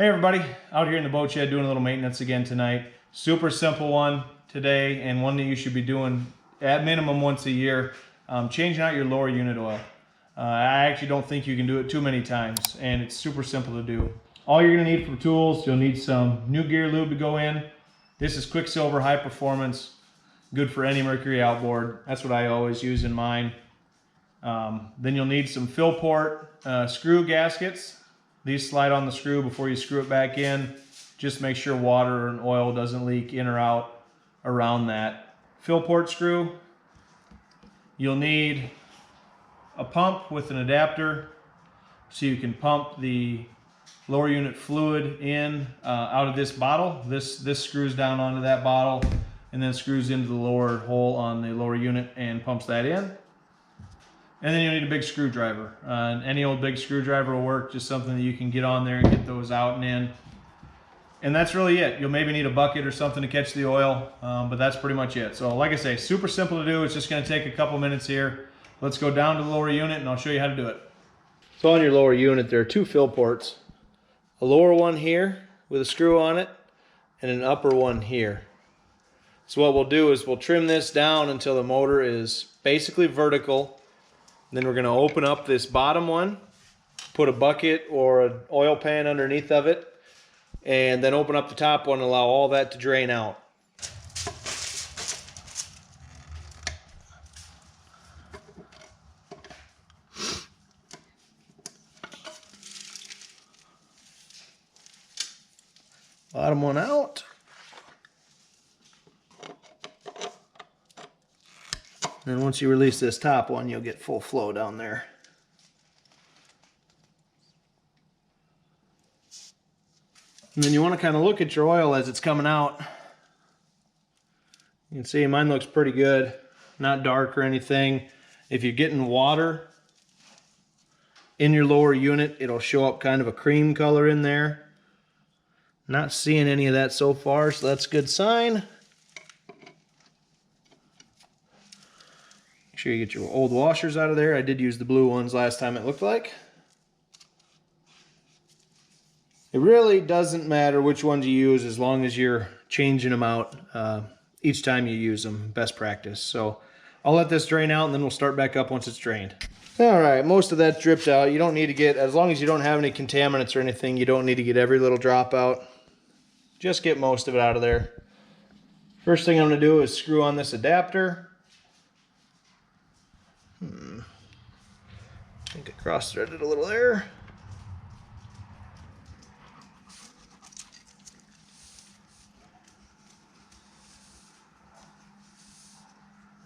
Hey everybody, out here in the boat shed doing a little maintenance again tonight. Super simple one today, and one that you should be doing at minimum once a year. Changing out your lower unit oil. I actually don't think you can do it too many times, and it's super simple to do. All you're gonna need for tools, you'll need some new gear lube to go in. This is Quicksilver High Performance, good for any Mercury outboard. That's what I always use in mine. Then you'll need some fill port screw gaskets. These slide on the screw before you screw it back in. Just make sure water and oil doesn't leak in or out around that. Fill port screw. You'll need a pump with an adapter so you can pump the lower unit fluid in out of this bottle. This screws down onto that bottle and then screws into the lower hole on the lower unit and pumps that in. And then you'll need a big screwdriver. Any old big screwdriver will work, just something that you can get on there and get those out and in. And that's really it. You'll maybe need a bucket or something to catch the oil, but that's pretty much it. So like I say, super simple to do. It's just gonna take a couple minutes here. Let's go down to the lower unit and I'll show you how to do it. So on your lower unit, there are two fill ports. A lower one here with a screw on it and an upper one here. So what we'll do is we'll trim this down until the motor is basically vertical. Then we're going to open up this bottom one, put a bucket or an oil pan underneath of it, and then open up the top one and allow all that to drain out. Bottom one out. And once you release this top one, you'll get full flow down there. And then you want to kind of look at your oil as it's coming out. You can see mine looks pretty good, not dark or anything. If you're getting water in your lower unit, it'll show up kind of a cream color in there. Not seeing any of that so far, so that's a good sign. Make sure you get your old washers out of there. I did use the blue ones last time, it looked like. It really doesn't matter which ones you use as long as you're changing them out each time you use them. Best practice. So I'll let this drain out and then we'll start back up once it's drained. All right, most of that dripped out. You don't need to get, as long as you don't have any contaminants or anything, you don't need to get every little drop out. Just get most of it out of there. First thing I'm going to do is screw on this adapter. I think I cross-threaded a little there.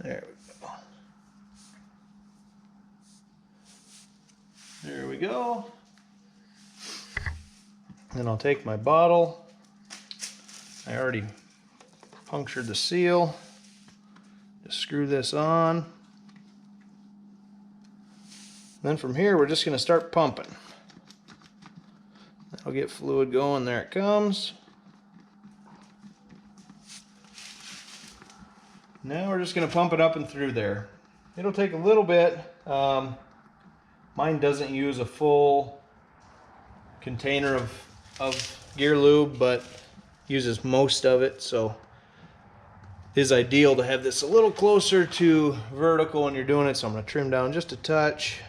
There we go. There we go. Then I'll take my bottle. I already punctured the seal. Just screw this on. Then from here, we're just going to start pumping. That'll get fluid going. There it comes. Now we're just going to pump it up and through there. It'll take a little bit. Mine doesn't use a full container of gear lube, but uses most of it. So it is ideal to have this a little closer to vertical when you're doing it. So I'm going to trim down just a touch.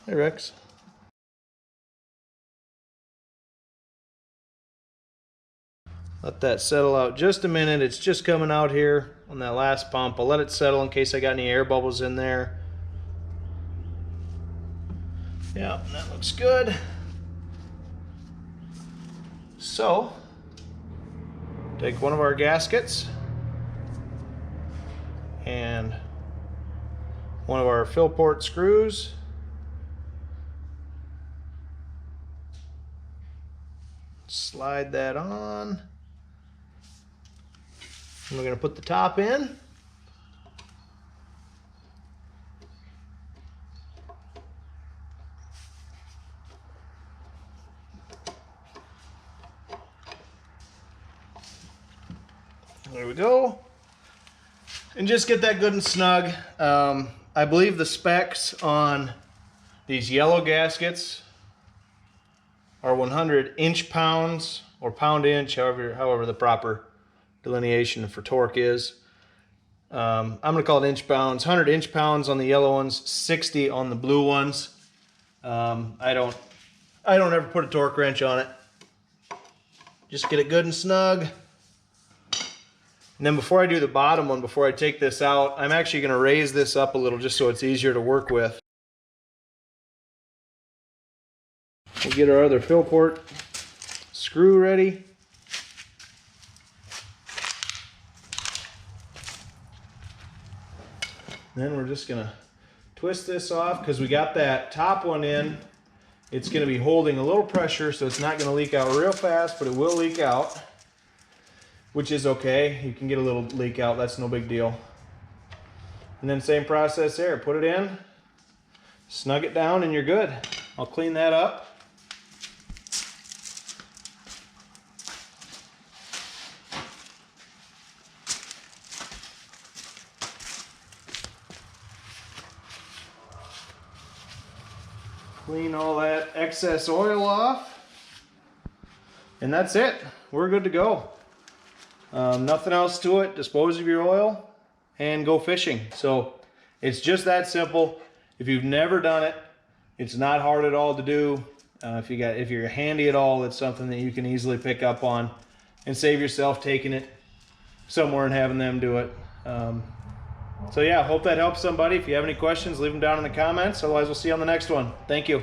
Hey Rex. Let that settle out just a minute. It's just coming out here on that last pump. I'll let it settle in case I got any air bubbles in there. Yeah, that looks good. So, take one of our gaskets and one of our fill port screws. Slide that on. And we're going to put the top in. There we go. And just get that good and snug. I believe the specs on These yellow gaskets are 100 inch-pounds or pound-inch, however the proper delineation for torque is. I'm going to call it inch-pounds. 100 inch-pounds on the yellow ones, 60 on the blue ones. I don't ever put a torque wrench on it. Just get it good and snug. And then before I do the bottom one, before I take this out, I'm actually going to raise this up a little just so it's easier to work with. We'll get our other fill port screw ready. Then we're just going to twist this off because we got that top one in. It's going to be holding a little pressure, so it's not going to leak out real fast, but it will leak out, which is okay. You can get a little leak out, that's no big deal. And then same process there, put it in, snug it down, and you're good. I'll clean that up. Clean all that excess oil off, and that's it. We're good to go. Nothing else to it. Dispose of your oil and go fishing. So it's just that simple. If you've never done it, it's not hard at all to do. If you're handy at all, it's something that you can easily pick up on and save yourself taking it somewhere and having them do it. So yeah, hope that helps somebody. If you have any questions, leave them down in the comments. Otherwise, we'll see you on the next one. Thank you.